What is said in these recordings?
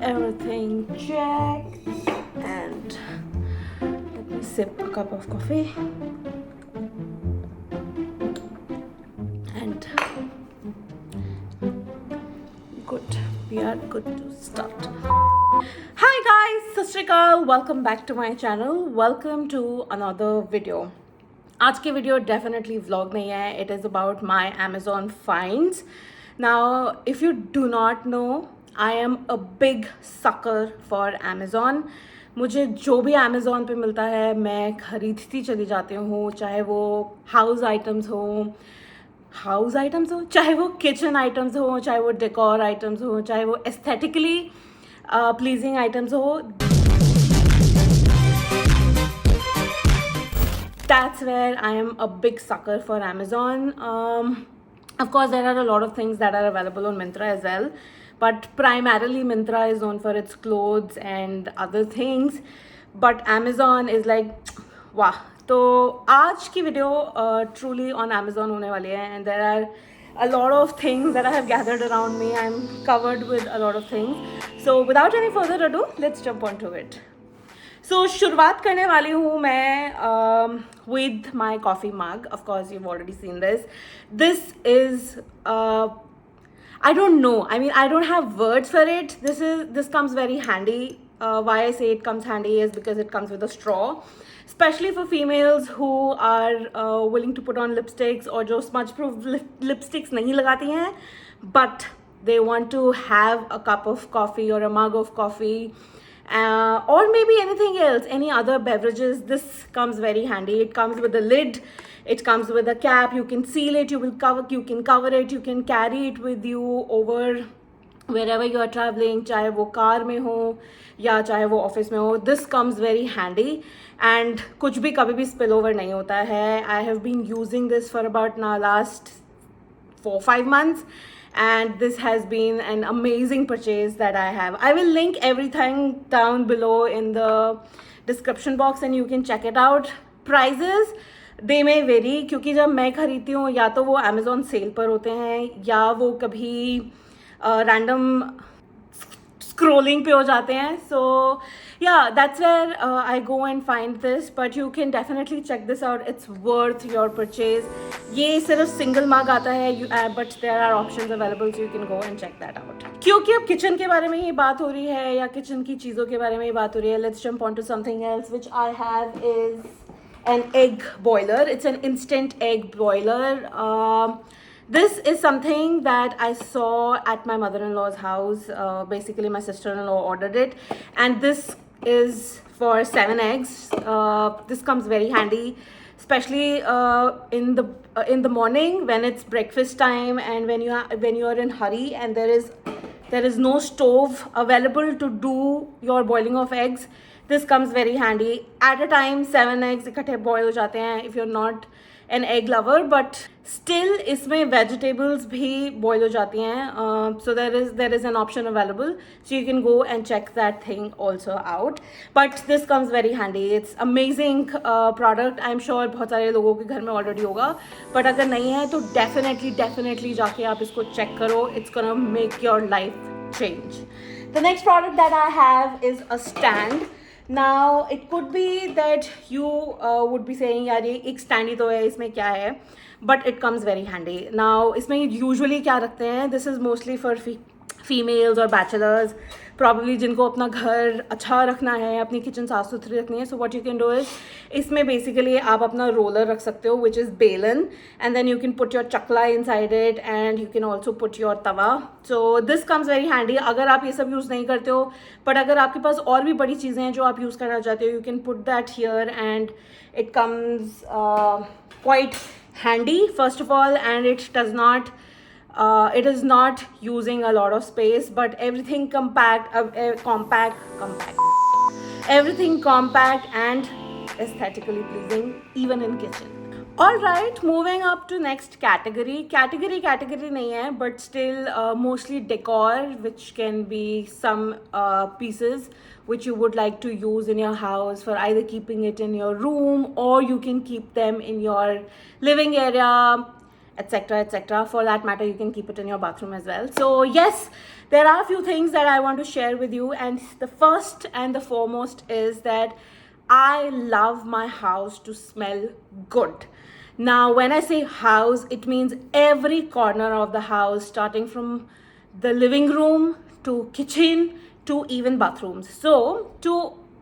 everything check. And let me sip a cup of coffee. And good, we are good to start. Hi guys, Sat Shri Akal, welcome back to my channel. Welcome to another video. आज की video definitely vlog नहीं है. It is about my Amazon finds. Now if you do not know, I am a big sucker for Amazon. मुझे जो भी Amazon पे मिलता है मैं ख़रीदती चली जाती हूँ, चाहे वो हाउस आइटम्स हो, चाहे वो किचन आइटम्स हो, चाहे वो डेकोर आइटम्स हो, चाहे वो एस्थेटिकली प्लीजिंग आइटम्स हो. That's where I am a big sucker for Amazon. Of course, there are a lot of things that are available on Myntra as well, but primarily Myntra is known for its clothes and other things. But Amazon is like, wow. तो आज की video truly on Amazon होने वाली है, and there are a lot of things that I have gathered around me. I'm covered with a lot of things. So without any further ado, let's jump onto it. So शुरुआत करने वाली हूँ मैं with my coffee mug. Of course, you've already seen this. This is I don't know. I mean, I don't have words for it. This comes very handy. Why I say it comes handy is because it comes with a straw, especially for females who are willing to put on lipsticks or जो smudge proof lipsticks नहीं लगाती हैं, but they want to have a cup of coffee or a mug of coffee. Or maybe anything else, any other beverages. This comes very handy. It comes with a lid, it comes with a cap. You can seal it, you can cover it, you can carry it with you over wherever you are traveling, चाहे वो car में हो या चाहे वो office में हो. This comes very handy and कुछ भी कभी भी spill over नहीं होता है. I have been using this for about now last 4-5 months. And this has been an amazing purchase that I have. I will link everything down below in the description box and you can check it out. Prices, they may vary क्योंकि जब मैं खरीदती हूँ या तो वो Amazon cell पर होते हैं या वो कभी रैंडम स्क्रोलिंग पे हो जाते हैं. So yeah, that's where I go and find this, but you can definitely check this out. It's worth your purchase. ये सिर्फ सिंगल मग आता है, but there are options available, so you can go and check that out. क्योंकि अब kitchen के बारे में ही बात हो रही है या किचन की चीज़ों के बारे में ही बात हो रही है, let's jump on to something else which I have is an egg boiler. It's an instant egg boiler. This is something that I saw at my mother-in-law's house. Basically, my sister-in-law ordered it, and this is for 7 eggs. This comes very handy, especially in the morning when it's breakfast time and when you are in hurry and there is no stove available to do your boiling of eggs. This comes very handy. At a time 7 eggs इकट्ठे boil हो जाते हैं if you're not an egg lover, but still इसमें vegetables भी boil हो जाती हैं. So there is an option available, so you can go and check that thing also out. But this comes very handy. It's amazing product. I'm sure बहुत सारे लोगों के घर में already होगा, but अगर नहीं है तो definitely जाके आप इसको check करो. It's gonna make your life change. The next product that I have is a stand. Now it could be that you would be saying यार ये एक stand ही तो है, इसमें क्या है, but it comes very handy. Now इसमें usually क्या रखते हैं, this is mostly for females or bachelors, probably जिनको अपना घर अच्छा रखना है, अपनी किचन साफ सुथरी रखनी है. So what you can do is इसमें basically आप अपना roller रख सकते हो, which is बेलन, and then you can put your chakla inside it and you can also put your tawa. So this comes very handy. अगर आप ये सब यूज़ नहीं करते हो, but अगर आपके पास और भी बड़ी चीज़ें हैं जो आप यूज़ करना चाहते हो, you can put that here and it comes quite handy first of all, and it is not using a lot of space, but everything compact, everything compact and aesthetically pleasing even in kitchen. Alright, moving up to next category नहीं है, but still mostly decor, which can be some pieces which you would like to use in your house for either keeping it in your room or you can keep them in your living area, etc, etc. For that matter, you can keep it in your bathroom as well. So yes, there are a few things that I want to share with you, and the first and the foremost is that I love my house to smell good. Now, when I say house, it means every corner of the house, starting from the living room to kitchen to even bathrooms. So,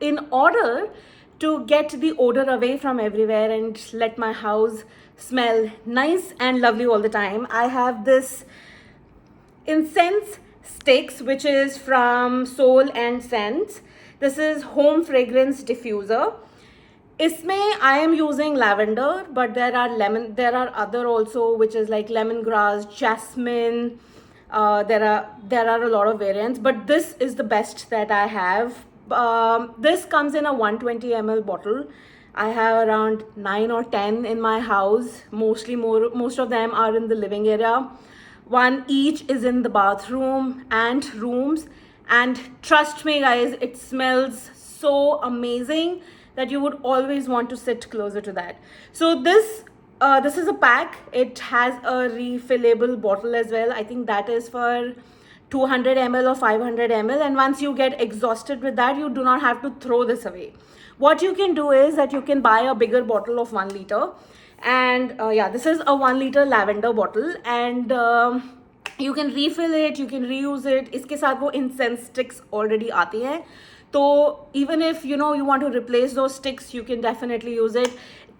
in order to get the odor away from everywhere and let my house smell nice and lovely all the time, I have this incense sticks, which is from Soul and Scents. This is home fragrance diffuser. इसमें I am using lavender, but there are other also, which is like lemongrass, jasmine. There are a lot of variants, but this is the best that I have. This comes in a 120 ml bottle. I have around 9 or 10 in my house. Most of them are in the living area. One each is in the bathroom and rooms. And trust me, guys, it smells so amazing that you would always want to sit closer to that. So this is a pack. It has a refillable bottle as well. I think that is for 200 ml or 500 ml, and once you get exhausted with that, you do not have to throw this away. What you can do is that you can buy a bigger bottle of 1 liter, and yeah, this is a 1 liter lavender bottle, and you can refill it, you can reuse it. इसके साथ वो incense sticks already आती हैं, तो even if you want to replace those sticks, you can definitely use it.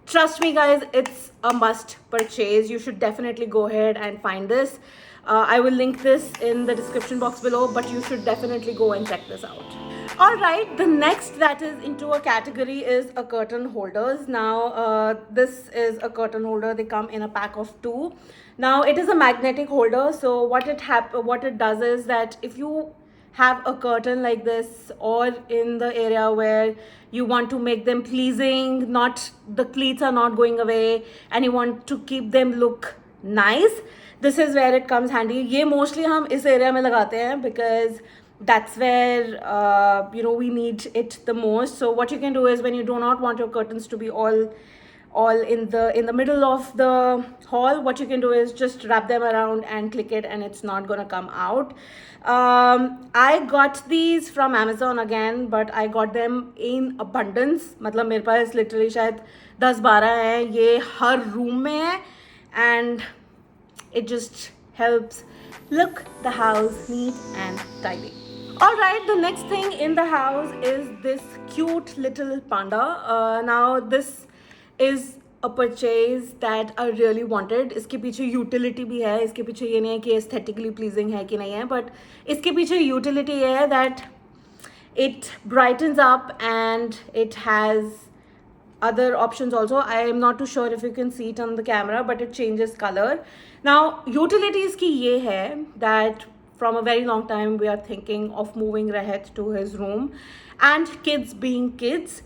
Trust me, guys, it's a must purchase. You should definitely go ahead and find this. I will link this in the description box below, but you should definitely go and check this out. Alright, the next that is into a category is a curtain holders. Now, this is a curtain holder. They come in a pack of 2. Now, it is a magnetic holder. So what it does is that if you have a curtain like this, or in the area where you want to make them pleasing, not the pleats are not going away, and you want to keep them look nice, this is where it comes handy. ये mostly हम इस area में लगाते हैं because that's where we need it the most. So what you can do is, when you do not want your curtains to be all in the middle of the hall, what you can do is just wrap them around and click it, and it's not gonna come out. I got these from Amazon again, but I got them in abundance. मतलब मेरे पास literally शायद 10-12 हैं. ये हर room में है, and it just helps look the house neat and tidy. Alright, the next thing in the house is this cute little panda. Now this is a purchase that I really wanted. इसके पीछे utility भी है. इसके पीछे ये नहीं है कि aesthetically pleasing है कि नहीं है, but इसके पीछे utility ये है that it brightens up and it has other options also. I am not too sure if you can see it on the camera, but it changes color. Now, utilities की ये है that from a very long time we are thinking of moving Rehat to his room, and kids being kids,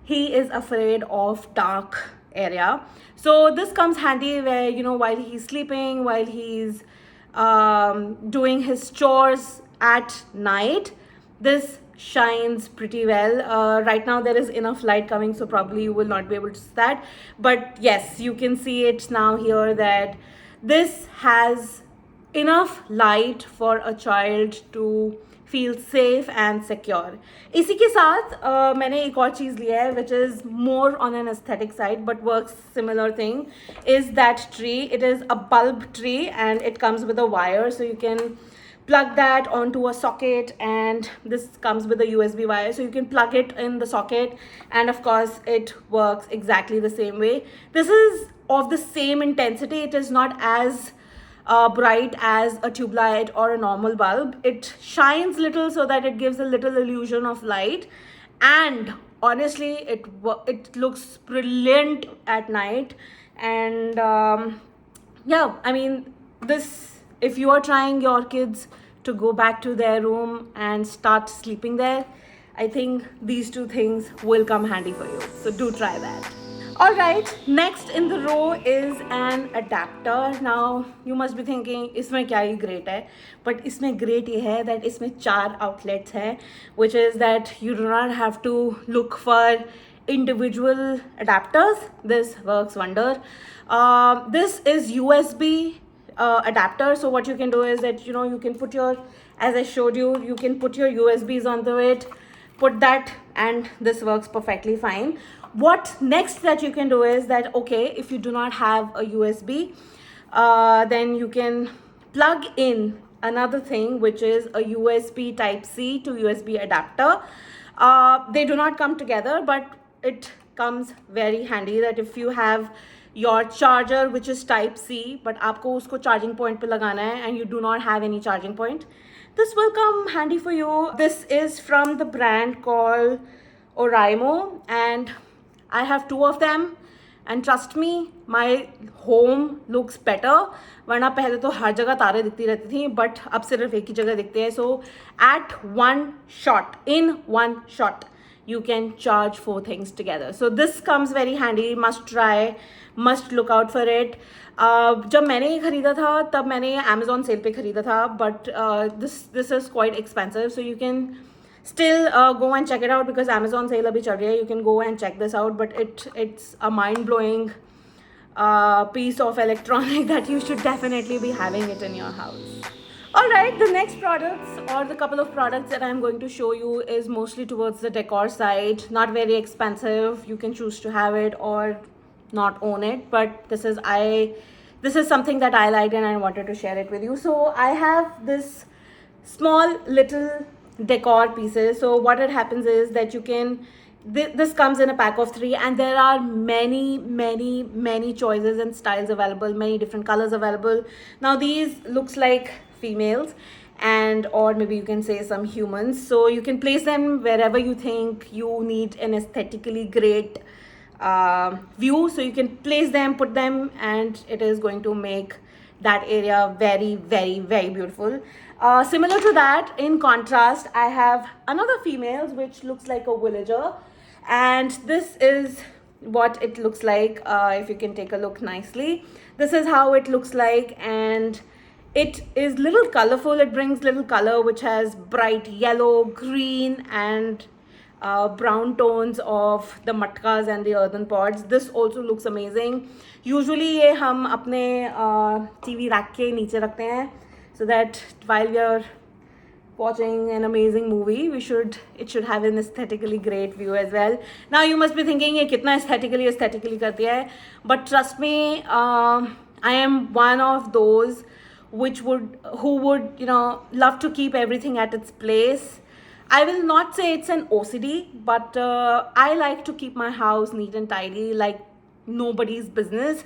he is afraid of dark area. So this comes handy where, while he's sleeping, while he's doing his chores at night, this shines pretty well. Right now there is enough light coming, so probably you will not be able to see that, but yes, you can see it now here that this has enough light for a child to feel safe and secure. इसी के साथ मैंने एक और चीज़ लिया है, which is more on an aesthetic side but works similar thing, is that tree. It is a bulb tree and it comes with a wire, so you can plug that onto a socket, and this comes with a USB wire, so you can plug it in the socket, and of course it works exactly the same way. This is of the same intensity. It is not as bright as a tube light or a normal bulb. It shines little so that it gives a little illusion of light, and honestly it looks brilliant at night. And yeah, I mean, this, if you are trying your kids to go back to their room and start sleeping there, I think these 2 things will come handy for you. So do try that. Alright, next in the row is an adapter. Now you must be thinking, इसमें क्या ही great है? But इसमें great ये है that इसमें 4 outlets हैं, which is that you do not have to look for individual adapters, this works wonder. This is USB adapter. So what you can do is that, you can put your, as I showed you, you can put your USBs onto it, put that, and this works perfectly fine. What next that you can do is that, okay, if you do not have a USB, then you can plug in another thing, which is a USB type C to USB adapter. They do not come together, but it comes very handy that if you have your charger which is type C, but आपको उसको charging point पे लगाना है and you do not have any charging point, this will come handy for you. This is from the brand called Oraimo, and I have 2 of them, and trust me, my home looks better. वरना पहले तो हर जगह तारे दिखती रहती थी, but अब सिर्फ एक ही जगह दिखते हैं. So at one shot, in one shot, you can charge 4 things together. So this comes very handy. Must try, must look out for it. जब मैंने ये खरीदा था तब मैंने ये Amazon सेल पे खरीदा था, but this is quite expensive. So you can still go and check it out because Amazon sale abhi chal rahi hai. You can go and check this out, but it's a mind-blowing piece of electronic that you should definitely be having it in your house. Alright, the next products or the couple of products that I'm going to show you is mostly towards the decor side. Not very expensive. You can choose to have it or not own it, but this is something that I liked and I wanted to share it with you. So I have this small little decor pieces. So what it happens is that you can, this comes in a pack of 3, and there are many choices and styles available, many different colors available. Now these looks like females, and or maybe you can say some humans, so you can place them wherever you think you need an aesthetically great view. So you can place them, put them, and it is going to make that area very beautiful. Similar to that, in contrast, I have another females which looks like a villager, and this is what it looks like. If you can take a look nicely, this is how it looks like, and it is little colorful. It brings little color which has bright yellow, green, and brown tones of the matkas and the earthen pots. This also looks amazing. Usually ये हम अपने TV rack के नीचे रखते हैं, so that while we are watching an amazing movie, it should have an aesthetically great view as well. Now you must be thinking ये कितना aesthetically करती है, but trust me, I am one of those who would love to keep everything at its place. I will not say it's an OCD, but I like to keep my house neat and tidy like nobody's business,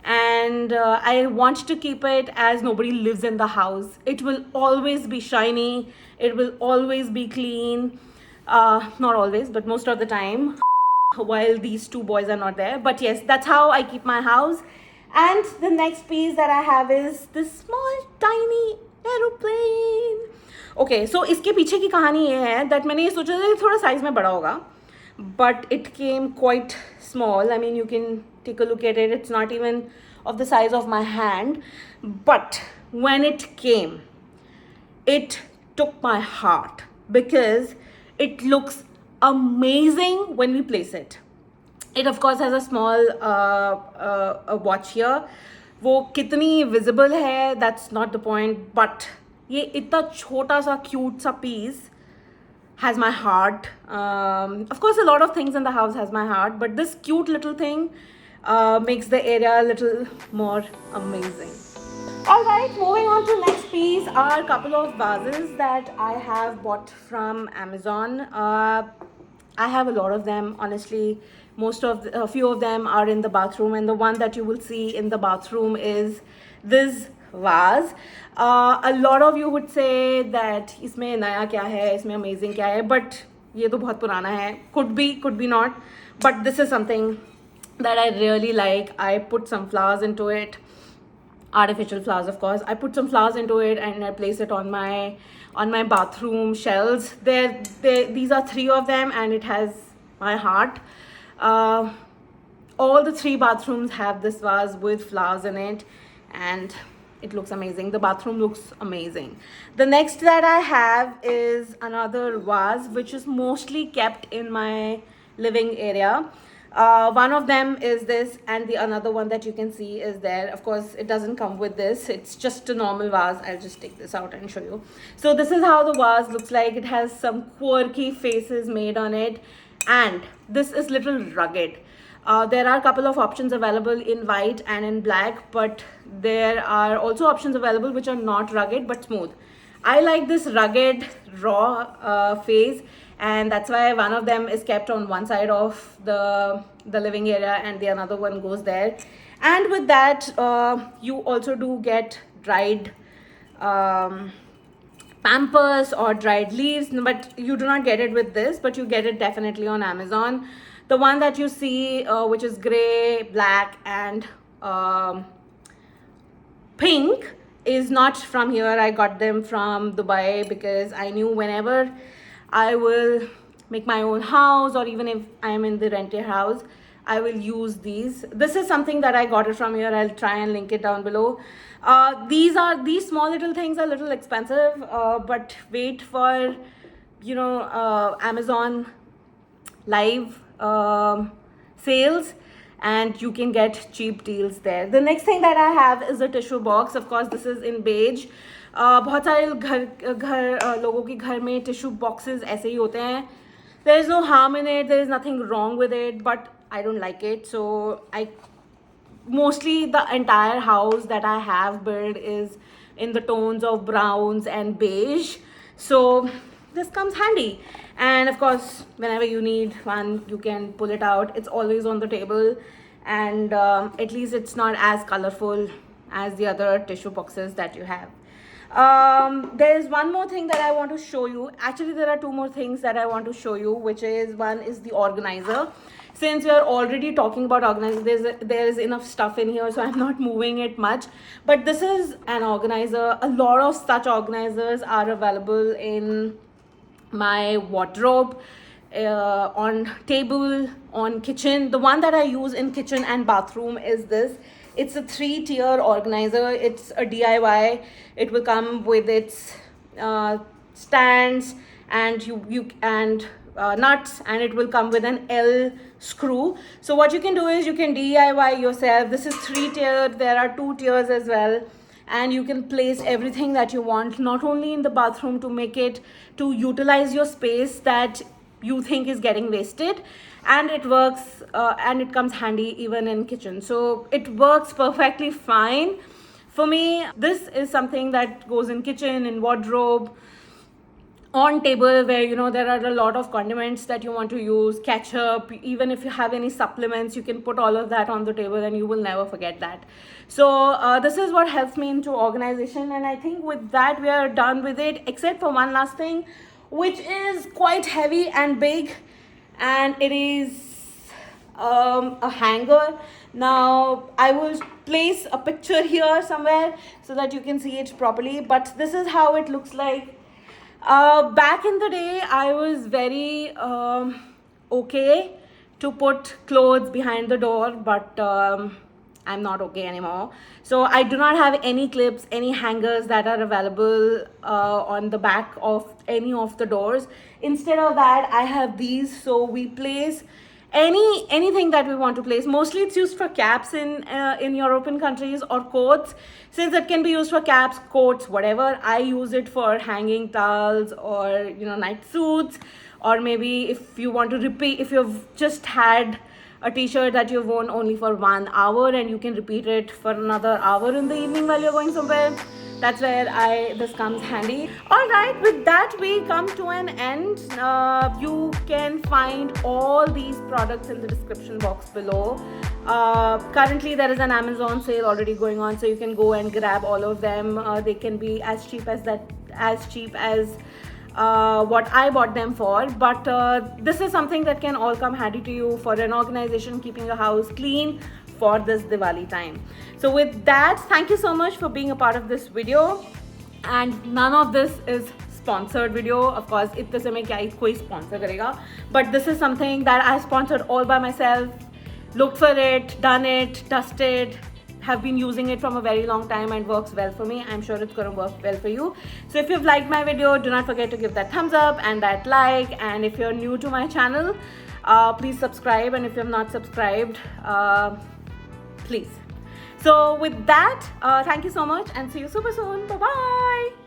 and I want to keep it as nobody lives in the house. It will always be shiny, it will always be clean, not always, but most of the time while these 2 boys are not there. But yes, that's how I keep my house. And the next piece that I have is this small tiny aeroplane. Okay, so इसके पीछे की कहानी ये है that मैंने ये सोचा था कि थोड़ा साइज में बड़ा होगा, but it came quite small. I mean, you can take a look at it. It's not even of the size of my hand, but when it came, it took my heart because it looks amazing when we place it. It of course has a small a watch here. वो कितनी visible है, that's not the point, but ये इतना छोटा सा cute सा piece has my heart. Of course, a lot of things in the house has my heart, but this cute little thing makes the area a little more amazing. Alright, moving on to next piece are a couple of vases that I have bought from Amazon. I have a lot of them, honestly. A few of them are in the bathroom, and the one that you will see in the bathroom is this vase. A lot of you would say that इसमें नया क्या है, इसमें amazing क्या है, but ये तो बहुत पुराना है. Could be not, but this is something that I really like. I put some flowers into it, artificial flowers of course. I put some flowers into it and I place it on my bathroom shelves. These are 3 of them, and it has my heart. All the 3 bathrooms have this vase with flowers in it, and it looks amazing. The bathroom looks amazing. The next that I have is another vase which is mostly kept in my living area. One of them is this, and the another one that you can see is there. Of course, it doesn't come with this. It's just a normal vase. I'll just take this out and show you. So this is how the vase looks like. It has some quirky faces made on it, and this is little rugged. There are a couple of options available in white and in black, but there are also options available which are not rugged but smooth. I like this rugged raw phase, and that's why one of them is kept on one side of the living area and the another one goes there. And with that, you also do get dried Pampas or dried leaves, but you do not get it with this, but you get it definitely on Amazon. The one that you see, which is gray, black, and pink, is not from here. I got them from Dubai because I knew whenever I will make my own house, or even if I'm in the rented house, I will use these. This is something that I got it from here. I'll try and link it down below. These small little things are a little expensive, but wait for, you know, Amazon live sales, and you can get cheap deals there. The next thing that I have is a tissue box. Of course, this is in beige. बहुत सारे लोगों के घर में tissue boxes ऐसे ही होते हैं. There is no harm in it. There is nothing wrong with it, but I don't like it. So mostly the entire house that I have built is in the tones of browns and beige. So this comes handy. And of course, whenever you need one, you can pull it out. It's always on the table, and at least it's not as colorful as the other tissue boxes that you have. There is one more thing that I want to show you. Actually, there are two more things that I want to show you, which is, one is the organizer. Since we are already talking about organizer, there is enough stuff in here, so I'm not moving it much. But this is an organizer. A lot of such organizers are available in my wardrobe, on table, on kitchen. The one that I use in kitchen and bathroom is this. It's a 3-tier organizer. It's a DIY. It will come with its stands and nuts, and it will come with an L screw. So what you can do is you can DIY yourself. This is 3-tiered. There are 2 tiers as well, and you can place everything that you want, not only in the bathroom to make it, to utilize your space that you think is getting wasted, and it works, and it comes handy even in kitchen. So it works perfectly fine for me. This is something that goes in kitchen, in wardrobe, on table, where, you know, there are a lot of condiments that you want to use, ketchup, even if you have any supplements, you can put all of that on the table and you will never forget that. So this is what helps me into organization, and I think with that we are done with it, except for one last thing, which is quite heavy and big, and it is a hanger. Now I will place a picture here somewhere so that you can see it properly, but this is how it looks like. Back in the day, I was very okay to put clothes behind the door, but I'm not okay anymore. So I do not have any clips, any hangers that are available on the back of any of the doors. Instead of that, I have these. So we place anything that we want to place. Mostly it's used for caps in European countries, or coats. Since it can be used for caps, coats, whatever, I use it for hanging towels, or, you know, night suits, or maybe if you want to repeat, if you've just had a t-shirt that you've worn only for 1 hour and you can repeat it for another hour in the evening while you're going somewhere, that's where this comes handy. All right, with that we come to an end. You can find all these products in the description box below. Currently there is an Amazon sale already going on, so you can go and grab all of them. They can be as cheap as what I bought them for, but this is something that can all come handy to you for an organization, keeping your house clean for this Diwali time. So with that, thank you so much for being a part of this video, and none of this is sponsored video. Of course, itne se mein kya koi sponsor karega, but this is something that I sponsored all by myself, looked for it, done it, dusted, have been using it from a very long time, and works well for me. I'm sure it's going to work well for you. So if you've liked my video, do not forget to give that thumbs up and that like, and if you're new to my channel, Please subscribe, and if you have not subscribed, please. So with that, thank you so much, and see you super soon. Bye bye.